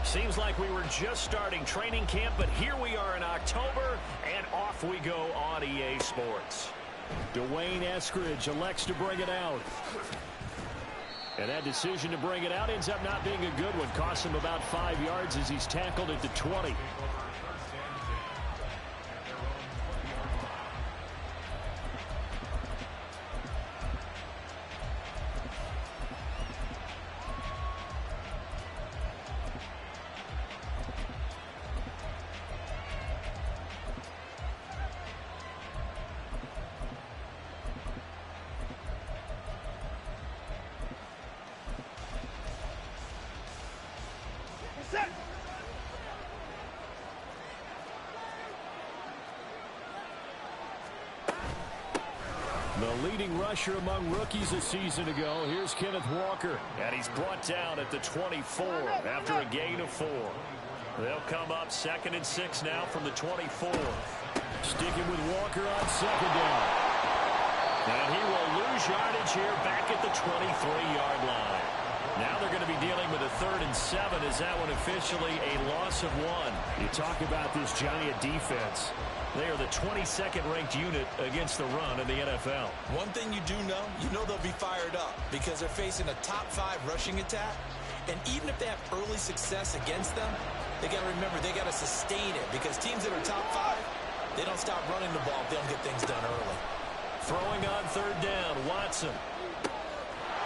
Seems like we were just starting training camp, but here we are in October, and off we go on EA Sports. Dwayne Eskridge elects to bring it out. And that decision to bring it out ends up not being a good one. Costs him about 5 yards as he's tackled at the 20. The leading rusher among rookies a season ago. Here's Kenneth Walker. And he's brought down at the 24 after a gain of 4. They'll come up 2nd and 6 now from the 24. Sticking with Walker on 2nd down. And he will lose yardage here back at the 23-yard line. Now they're going to be dealing with a 3rd and 7. Is that one officially a loss of 1? You talk about this giant defense. They are the 22nd ranked unit against the run in the NFL. One thing you do know, they'll be fired up because they're facing a top 5 rushing attack. And even if they have early success against them, they got to remember they got to sustain it because teams that are top 5, they don't stop running the ball if they don't get things done early. Throwing on 3rd down, Watson.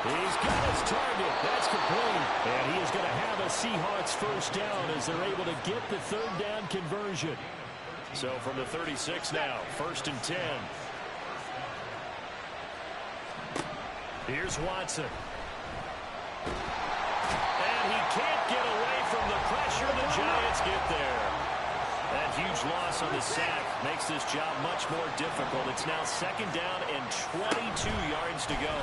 He's got his target. That's complete. And he is going to have a Seahawks 1st down as they're able to get the 3rd down conversion. So from the 36 now, 1st and 10. Here's Watson. And he can't get away from the pressure. The Giants get there. That huge loss on the sack makes this job much more difficult. It's now 2nd down and 22 yards to go.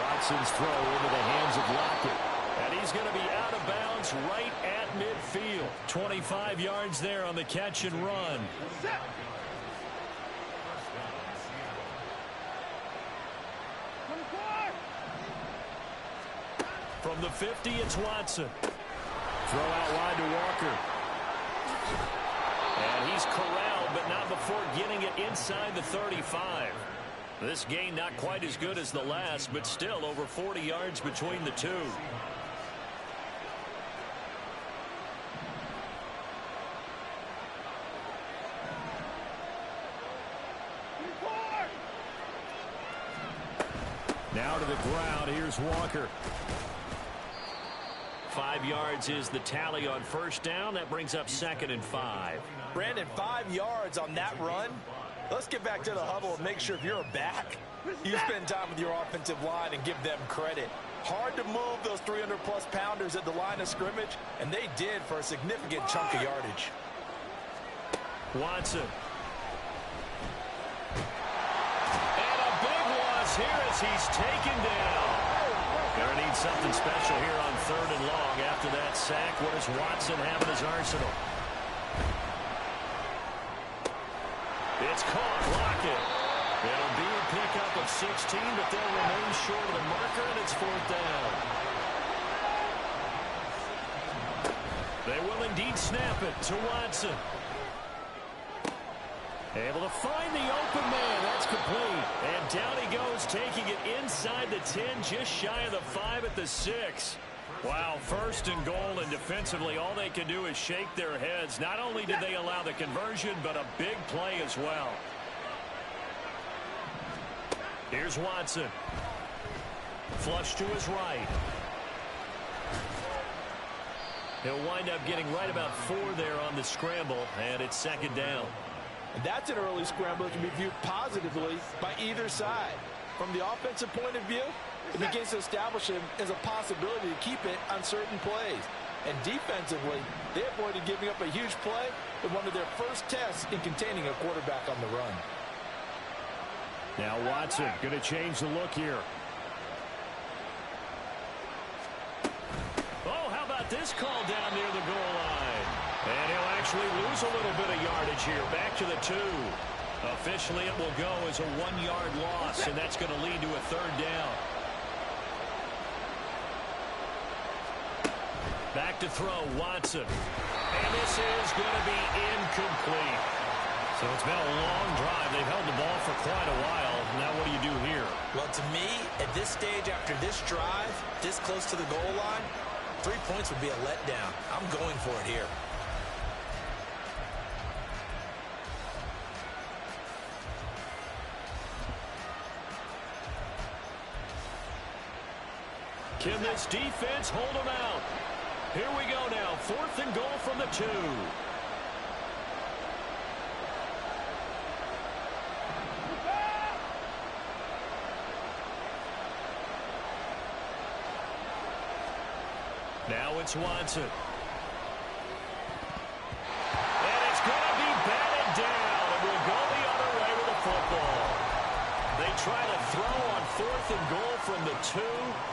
Watson's throw into the hands of Lockett. And he's going to be out of bounds right at midfield. 25 yards there on the catch and run. From the 50, it's Watson. Throw out wide to Walker. And he's corralled, but not before getting it inside the 35. This gain not quite as good as the last, but still over 40 yards between the two. Now to the ground. Here's Walker. 5 yards is the tally on 1st down. That brings up 2nd and 5. Brandon, 5 yards on that run. Let's get back to the huddle and make sure if you're a back, you spend time with your offensive line and give them credit. Hard to move those 300-plus pounders at the line of scrimmage, and they did for a significant chunk of yardage. Watson. And a big loss here as he's taken down. Gonna need something special here on 3rd and long after that sack. What does Watson have in his arsenal? It's caught. Lockett. It'll be a pickup of 16, but they'll remain short of the marker, and it's 4th down. They will indeed snap it to Watson. Able to find the open man. That's complete. And down he goes, taking it inside the 10, just shy of the 5 at the 6. Wow, 1st and goal, and defensively all they can do is shake their heads. Not only did they allow the conversion, but a big play as well. Here's Watson. Flush to his right. He'll wind up getting right about 4 there on the scramble, and it's 2nd down. And that's an early scramble that can be viewed positively by either side. From the offensive point of view, it begins to establish him as a possibility to keep it on certain plays. And defensively, they avoided giving up a huge play in one of their first tests in containing a quarterback on the run. Now Watson going to change the look here. Oh, how about this call down near the goal line? And he'll actually lose a little bit of yardage here. Back to the 2. Officially, it will go as a 1-yard loss, and that's going to lead to a 3rd down. Back to throw, Watson. And this is going to be incomplete. So it's been a long drive. They've held the ball for quite a while. Now what do you do here? Well, to me, at this stage, after this drive, this close to the goal line, 3 points would be a letdown. I'm going for it here. Can this defense hold them out? Here we go now. 4th and goal from the 2. Now it's Watson. And it's going to be batted down. And we'll go the other way with the football. They try to throw on 4th and goal from the 2.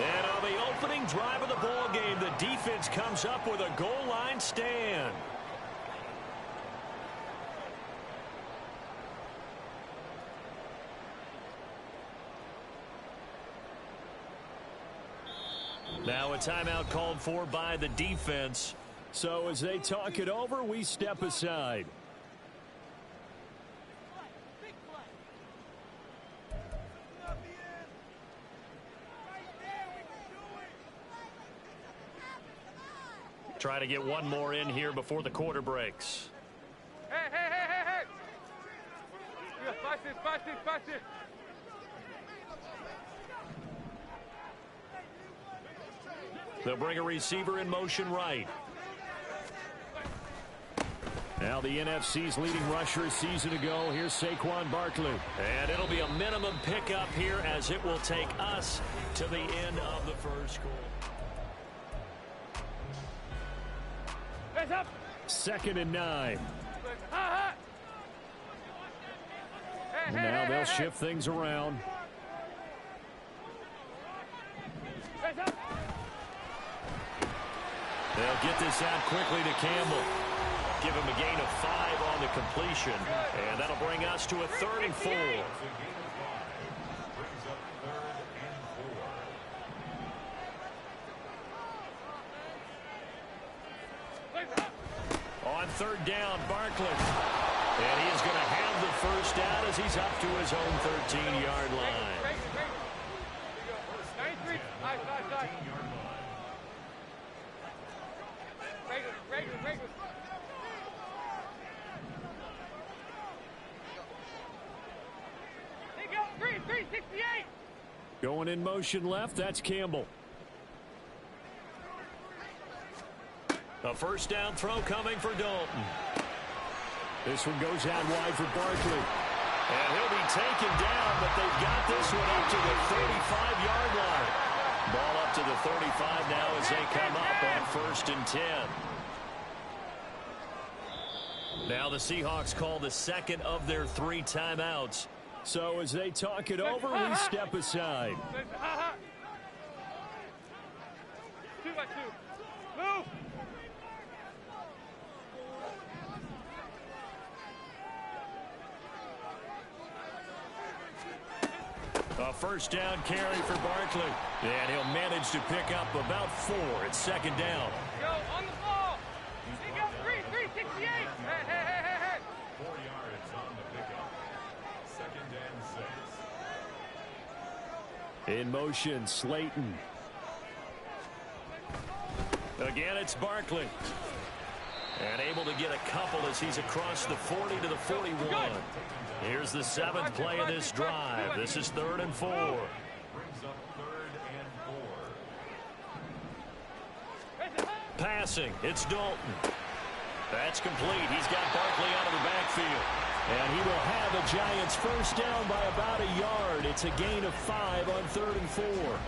And on the opening drive of the ball game, the defense comes up with a goal line stand. Now a timeout called for by the defense. So as they talk it over, we step aside. Try to get one more in here before the quarter breaks. Hey! Fácil. They'll bring a receiver in motion right. Now the NFC's leading rusher a season ago. Here's Saquon Barkley. And it'll be a minimum pickup here as it will take us to the end of the first quarter. 2nd and 9. And now they'll shift things around. They'll get this out quickly to Campbell. Give him a gain of 5 on the completion. And that'll bring us to a 3rd and 4. On 3rd down, Barkley. And he is going to have the first down as he's up to his own 13-yard line. Going in motion left, that's Campbell. A first down throw coming for Dalton. This one goes out wide for Barkley. And he'll be taken down, but they've got this one up to the 35-yard line. Ball up to the 35 now as they come up on 1st and 10. Now the Seahawks call the second of their 3 timeouts. So as they talk it over, we step aside. 2-2. Move! A first down carry for Barkley. And he'll manage to pick up about 4. It's 2nd down. Go on the ball. He got 368. Hey. 4 yards on the pickup. 2nd and 6. In motion, Slayton. Again, it's Barkley. And able to get a couple as he's across the 40 to the 41. Here's the 7th play of this drive. This is 3rd and 4. Brings up 3rd and 4. Passing, it's Dalton. That's complete. He's got Barkley out of the backfield. And he will have the Giants first down by about a yard. It's a gain of 5 on 3rd and 4.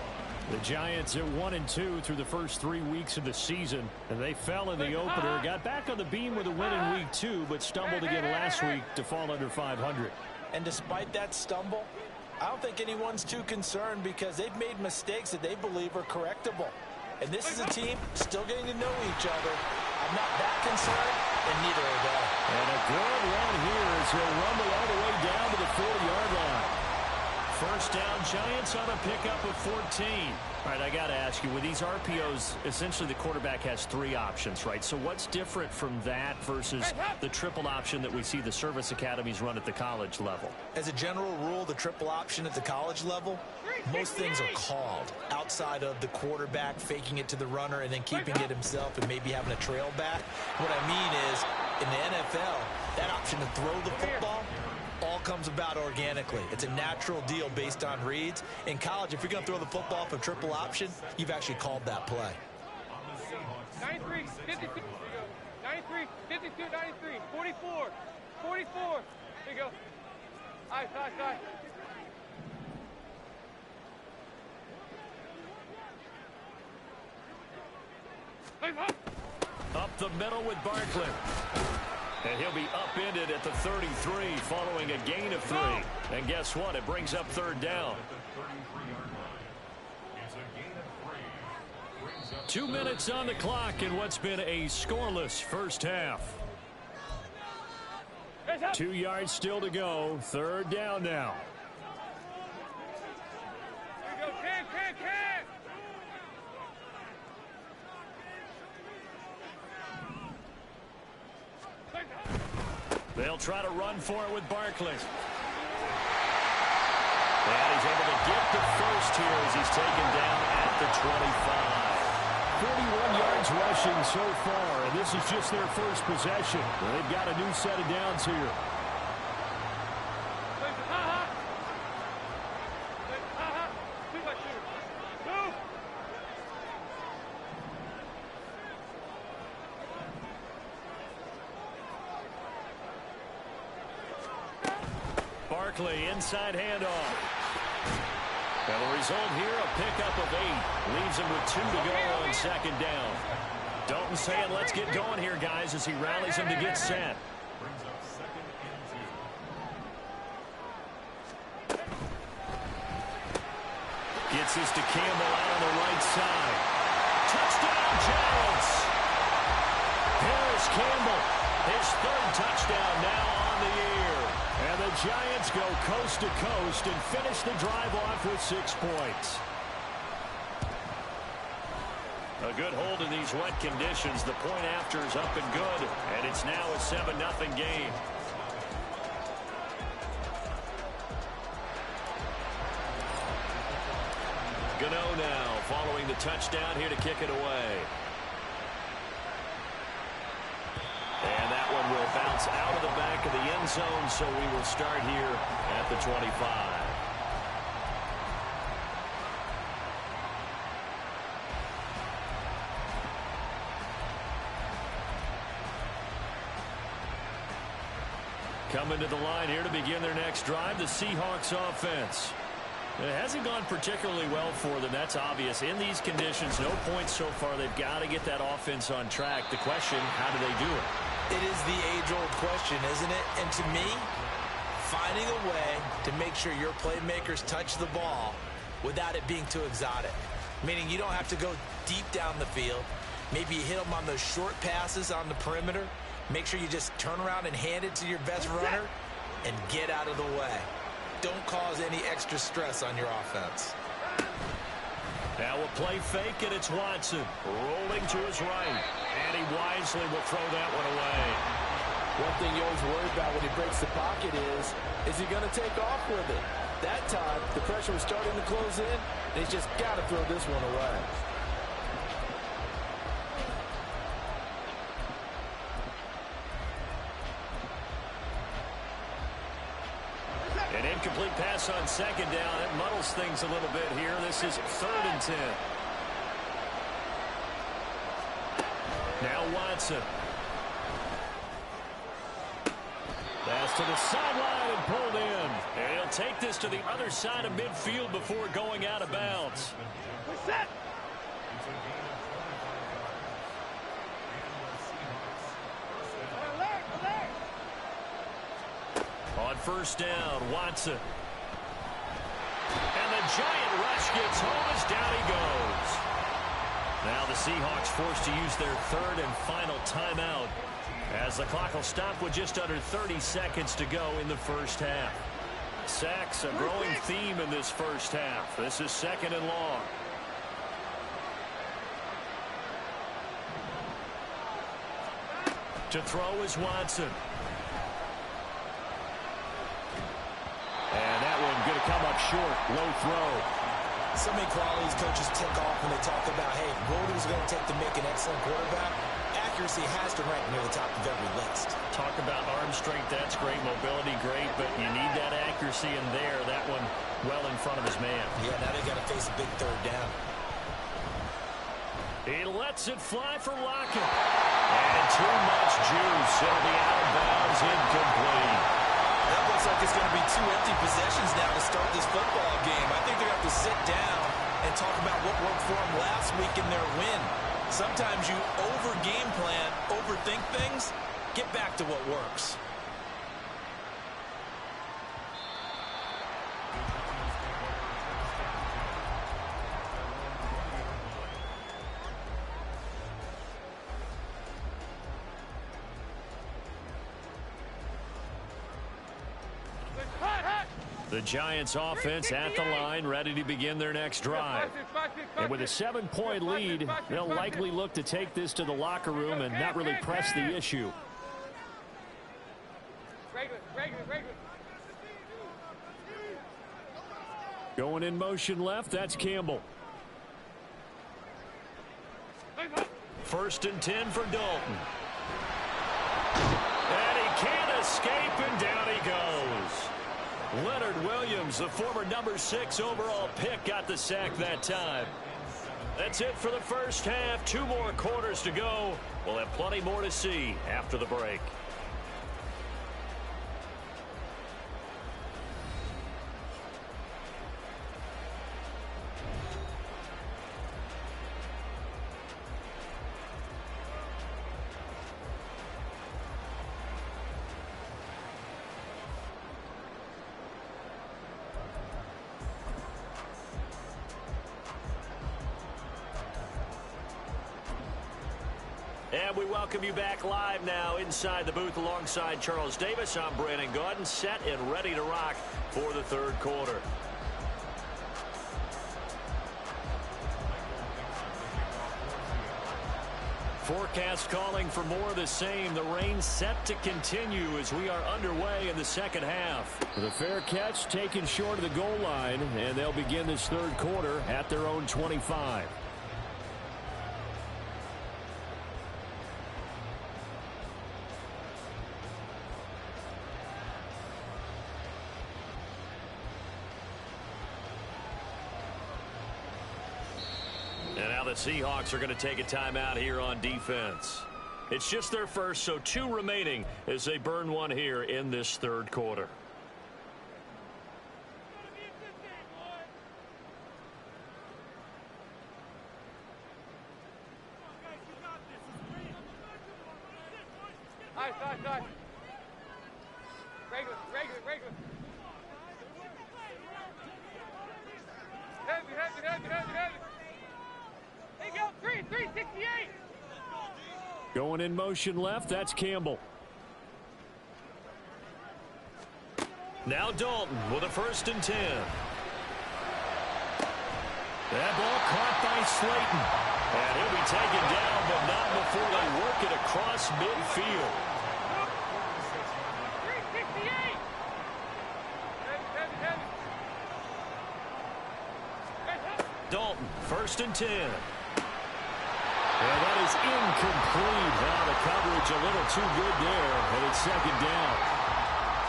The Giants are 1-2 through the first 3 weeks of the season, and they fell in the opener. Got back on the beam with a win in week 2, but stumbled again last week to fall under 500. And despite that stumble, I don't think anyone's too concerned because they've made mistakes that they believe are correctable. And this is a team still getting to know each other. I'm not that concerned, and neither are they. And a good run here as he'll rumble all the way down to the 40-yard line. First down, Giants on a pickup of 14. All right, I got to ask you, with these RPOs, essentially the quarterback has 3 options, right? So what's different from that versus the triple option that we see the service academies run at the college level? As a general rule, the triple option at the college level, most things are called outside of the quarterback faking it to the runner and then keeping it himself and maybe having a trail back. What I mean is, in the NFL, that option to throw the football all comes about organically. It's a natural deal based on reads. In college, if you're going to throw the football for triple option, you've actually called that play. 93, 52. 93, 52, 93, 44, 44. There you go. Side. Up the middle with Barkley. And he'll be upended at the 33 following a gain of 3. And guess what? It brings up third down. 2 minutes on the clock in what's been a scoreless first half. 2 yards still to go. Third down now. There you go. Can. They'll try to run for it with Barkley. And he's able to get the first here as he's taken down at the 25. 41 yards rushing so far, and this is just their first possession. They've got a new set of downs here. Barkley, inside handoff. And the result here, a pickup of 8. Leaves him with 2 to go on second down. Dalton saying, let's get going here, guys, as he rallies him to get set. Gets this to Campbell out on the right side. Touchdown, Giants! Harris Campbell, his 3rd touchdown now on the year. And the Giants go coast to coast and finish the drive off with 6 points. A good hold in these wet conditions. The point after is up and good, and it's now a 7-0 game. Gano now following the touchdown here to kick it away. And that one will bounce out of the back of the end zone, so we will start here at the 25. Coming to the line here to begin their next drive, the Seahawks offense. It hasn't gone particularly well for them. That's obvious. In these conditions, no points so far. They've got to get that offense on track. The question, how do they do it? It is the age-old question, isn't it? And to me, finding a way to make sure your playmakers touch the ball without it being too exotic. Meaning you don't have to go deep down the field. Maybe you hit them on those short passes on the perimeter. Make sure you just turn around and hand it to your best runner and get out of the way. Don't cause any extra stress on your offense. Now a play fake, and it's Watson rolling to his right. And he wisely will throw that one away. One thing you always worry about when he breaks the pocket is he going to take off with it? That time, the pressure was starting to close in, and he's just got to throw this one away. An incomplete pass on second down. It muddles things a little bit here. This is 3rd and 10. Now Watson. Pass to the sideline and pulled in. And he'll take this to the other side of midfield before going out of bounds. Set. On first down, Watson. And the giant rush gets home as down he goes. Now the Seahawks forced to use their 3rd and final timeout as the clock will stop with just under 30 seconds to go in the first half. Sacks a growing theme in this first half. This is 2nd and long. To throw is Watson. And that one going to come up short. Low throw. So many qualities coaches tick off when they talk about, hey, what is it going to take to make an excellent quarterback? Accuracy has to rank near the top of every list. Talk about arm strength, that's great. Mobility, great. But you need that accuracy in there. That one well in front of his man. Yeah, now they got to face a big 3rd down. He lets it fly for Lockett. And too much juice. It'll be out of bounds, incomplete. That looks like it's going to be 2 empty possessions now to start this football game. I think they're going to have to sit down and talk about what worked for them last week in their win. Sometimes you over-game plan, overthink things. Get back to what works. The Giants offense at the line, ready to begin their next drive. And with a 7-point lead, they'll likely look to take this to the locker room and not really press the issue. Going in motion left, that's Campbell. 1st and 10 for Dalton. And he can't escape, and down he goes. Leonard Williams, the former number 6 overall pick, got the sack that time. That's it for the first half. 2 more quarters to go. We'll have plenty more to see after the break. And we welcome you back live now inside the booth alongside Charles Davis. I'm Brandon Gaudin, set and ready to rock for the 3rd quarter. Forecast calling for more of the same. The rain set to continue as we are underway in the 2nd half. The fair catch taken short of the goal line, and they'll begin this 3rd quarter at their own 25. And now the Seahawks are going to take a timeout here on defense. It's just their first, so 2 remaining as they burn one here in this 3rd quarter. Regular. Heavy. Hey, go, 368. Going in motion left, that's Campbell. Now Dalton with a 1st and 10. That ball caught by Slayton. And he'll be taken down, but not before they work it across midfield. 368. Heavy. Dalton, 1st and 10. And that is incomplete. Now the coverage a little too good there, and it's 2nd down.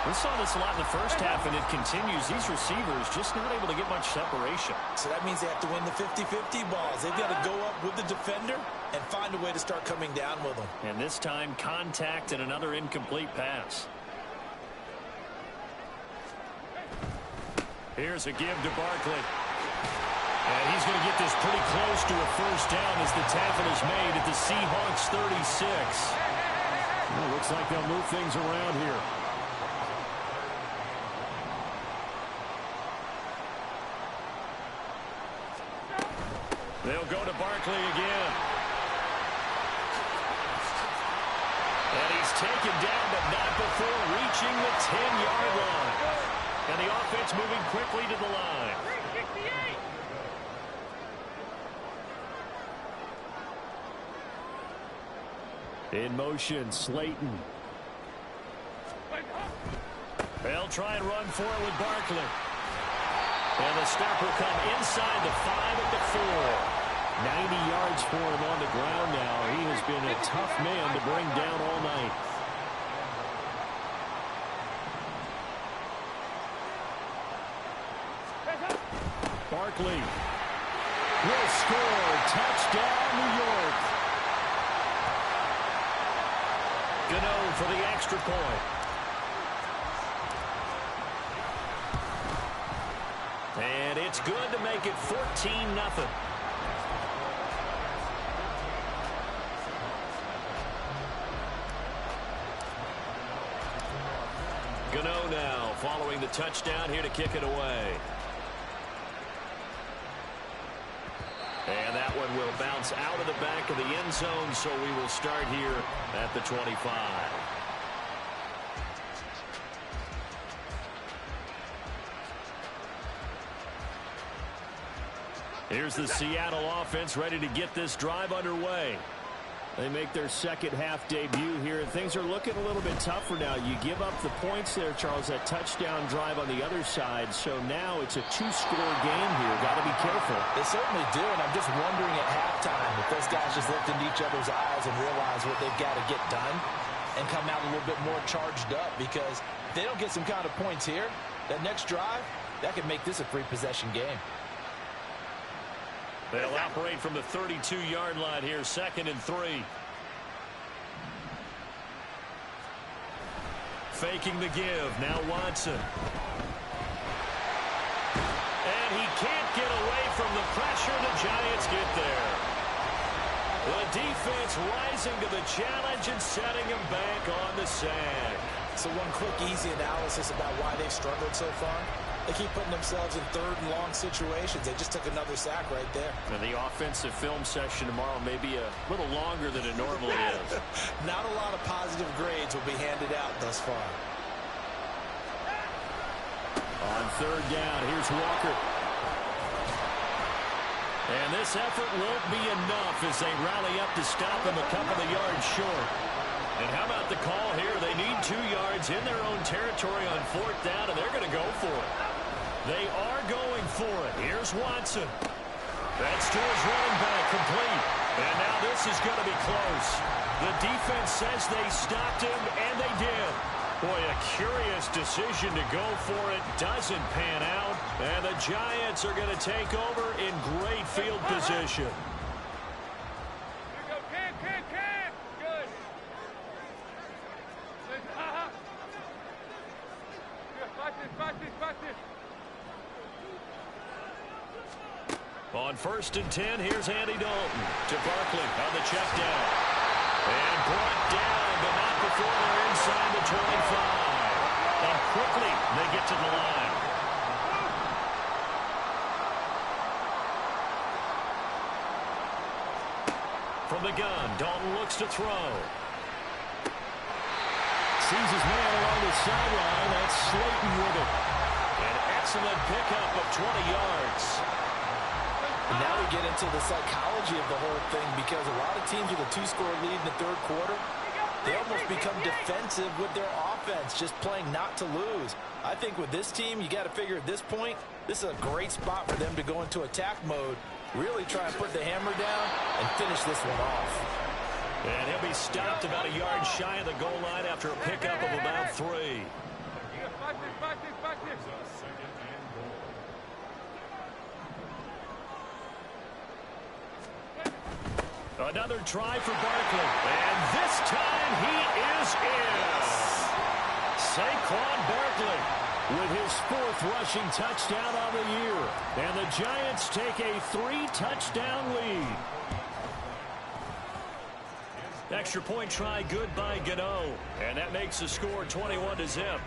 We saw this a lot in the first half, and it continues. These receivers just not able to get much separation. So that means they have to win the 50-50 balls. They've got to go up with the defender and find a way to start coming down with them. And this time, contact and another incomplete pass. Here's a give to Barkley. And he's going to get this pretty close to a 1st down as the tackle is made at the Seahawks 36. Well, looks like they'll move things around here. They'll go to Barkley again. And he's taken down, but not before reaching the 10-yard line. And the offense moving quickly to the line. 368. In motion, Slayton. They'll try and run for it with Barkley. And the stop will come inside the 5 at the 4. 90 yards for him on the ground now. He has been a tough man to bring down all night. Barkley will score. Touchdown, New York. Gano for the extra point. And it's good to make it 14-0. Gano now following the touchdown here to kick it away. And that one will bounce out of the back of the end zone, so we will start here at the 25. Here's the Seattle offense ready to get this drive underway. They make their second half debut here, and things are looking a little bit tougher now. You give up the points there, Charles, that touchdown drive on the other side. So now it's a two-score game here. Got to be careful. They certainly do, and I'm just wondering at halftime if those guys just looked into each other's eyes and realize what they've got to get done and come out a little bit more charged up, because if they don't get some kind of points here, that next drive, that could make this a free-possession game. They'll operate from the 32-yard line here, 2nd and 3. Faking the give. Now Watson. And he can't get away from the pressure. The Giants get there. The defense rising to the challenge and setting him back on the sack. So one quick, easy analysis about why they've struggled so far. They keep putting themselves in 3rd and long situations. They just took another sack right there. And the offensive film session tomorrow may be a little longer than it normally is. Not a lot of positive grades will be handed out thus far. On 3rd down, here's Walker. And this effort won't be enough as they rally up to stop him a couple of yards short. And how about the call here? They need 2 yards in their own territory on 4th down, and they're going to go for it. They are going for it. Here's Watson. That's to his running back, complete. And now this is going to be close. The defense says they stopped him, and they did. Boy, a curious decision to go for it. Doesn't pan out. And the Giants are going to take over in great field position. Here we go. Cam. Good. Watch this. On 1st and 10, here's Andy Dalton to Barkley on the check down. And brought down, but not before they're inside the 25. And quickly, they get to the line. From the gun, Dalton looks to throw. Sees his man along the sideline. That's Slayton with it. An excellent pickup of 20 yards. And now we get into the psychology of the whole thing, because a lot of teams with a 2-score lead in the 3rd quarter, they almost become defensive with their offense, just playing not to lose. I think with this team, you got to figure at this point, this is a great spot for them to go into attack mode, really try and put the hammer down and finish this one off. And he'll be stopped about a yard shy of the goal line after a pickup of about 3. Watch this. Another try for Barkley. And this time he is in. Saquon Barkley with his 4th rushing touchdown on the year. And the Giants take a 3-touchdown lead. Extra point try good by Gano. And that makes the score 21-0.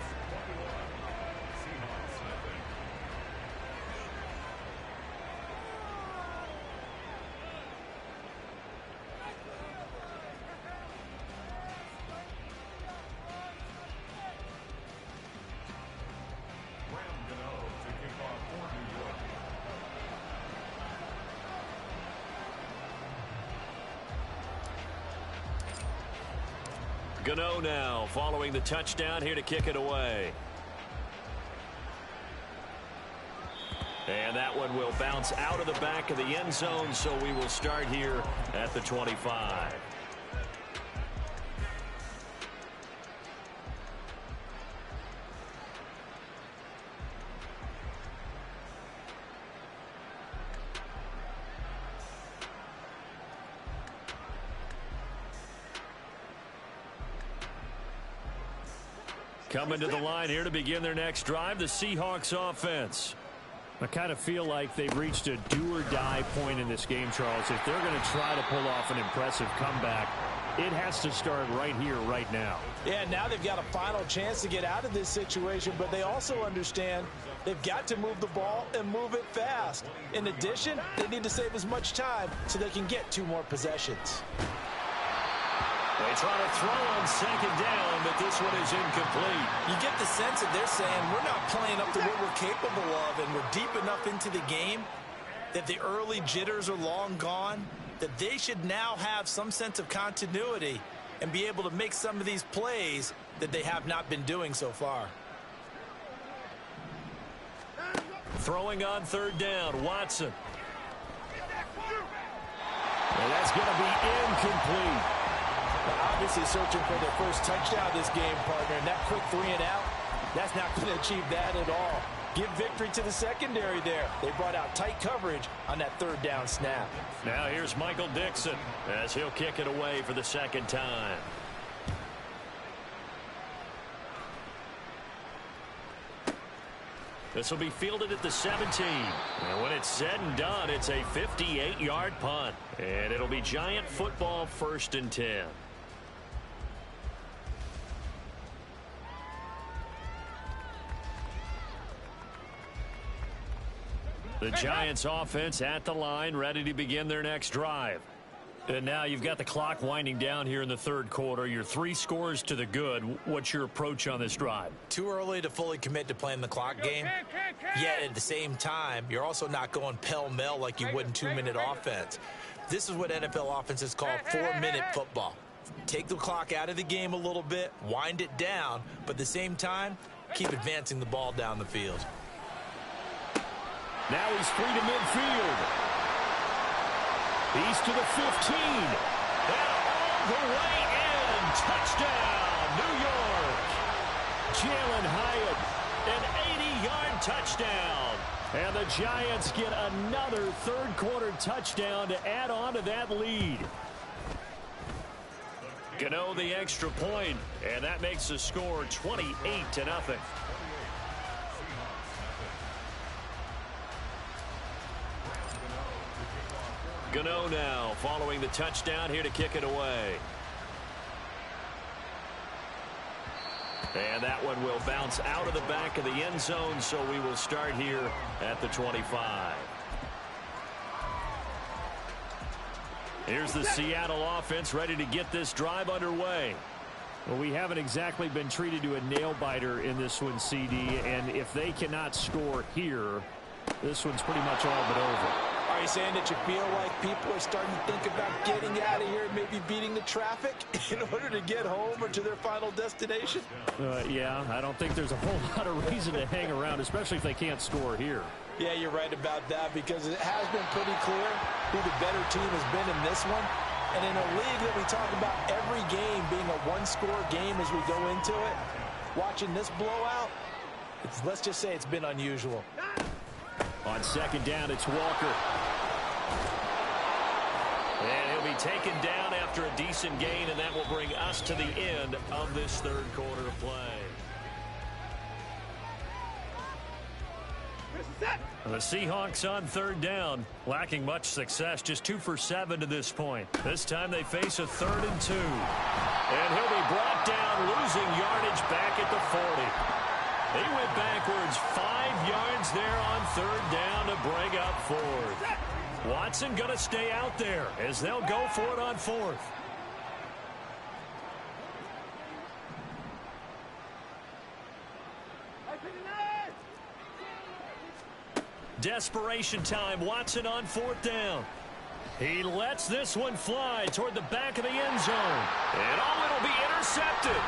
Gano now following the touchdown here to kick it away. And that one will bounce out of the back of the end zone, so we will start here at the 25. Coming to the line here to begin their next drive, the Seahawks offense. I kind of feel like they've reached a do-or-die point in this game, Charles. If they're going to try to pull off an impressive comeback, it has to start right here, right now. Yeah, now they've got a final chance to get out of this situation, but they also understand they've got to move the ball and move it fast. In addition, they need to save as much time so they can get 2 more possessions. They try to throw on second down, but this one is incomplete. You get the sense that they're saying we're not playing up to what we're capable of, and we're deep enough into the game that the early jitters are long gone, that they should now have some sense of continuity and be able to make some of these plays that they have not been doing so far. Throwing on third down, Watson. And that's going to be incomplete. Obviously searching for their first touchdown this game, partner, and that quick 3 and out, that's not going to achieve that at all. Give victory to the secondary there. They brought out tight coverage on that third down snap. Now here's Michael Dixon as he'll kick it away for the second time. This will be fielded at the 17. And when it's said and done, it's a 58-yard punt. And it'll be Giant football, 1st and 10. The Giants offense at the line, ready to begin their next drive. And now you've got the clock winding down here in the third quarter. You're 3 scores to the good. What's your approach on this drive? Too early to fully commit to playing the clock game. Yet at the same time, you're also not going pell-mell like you would in 2-minute offense. This is what NFL offenses call 4-minute football. Take the clock out of the game a little bit, wind it down, but at the same time, keep advancing the ball down the field. Now he's free to midfield. He's to the 15. And all the way in. Touchdown, New York. Jalen Hyatt, an 80-yard touchdown. And the Giants get another third-quarter touchdown to add on to that lead. Gano the extra point, and that makes the score 28-0. Gano now following the touchdown here to kick it away. And that one will bounce out of the back of the end zone, so we will start here at the 25. Here's the Seattle offense ready to get this drive underway. Well, we haven't exactly been treated to a nail-biter in this one, CD, and if they cannot score here, this one's pretty much all but over. Are you saying that you feel like people are starting to think about getting out of here and maybe beating the traffic in order to get home or to their final destination? Yeah, I don't think there's a whole lot of reason to hang around, especially if they can't score here. Yeah, you're right about that, because it has been pretty clear who the better team has been in this one. And in a league that we talk about every game being a one-score game as we go into it, watching this blowout, let's just say it's been unusual. On second down, it's Walker. And he'll be taken down after a decent gain, and that will bring us to the end of this third quarter of play. The Seahawks on third down, lacking much success, just 2 for 7 to this point. This time they face a 3rd and 2. And he'll be brought down, losing yardage back at the 40. He went backwards 5 yards there on third down to bring up 4th. Watson going to stay out there as they'll go for it on 4th. Desperation time. Watson on 4th down. He lets this one fly toward the back of the end zone. And it'll be intercepted.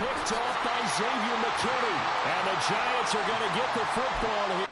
Picked off by Xavier McKinney. And the Giants are going to get the football here.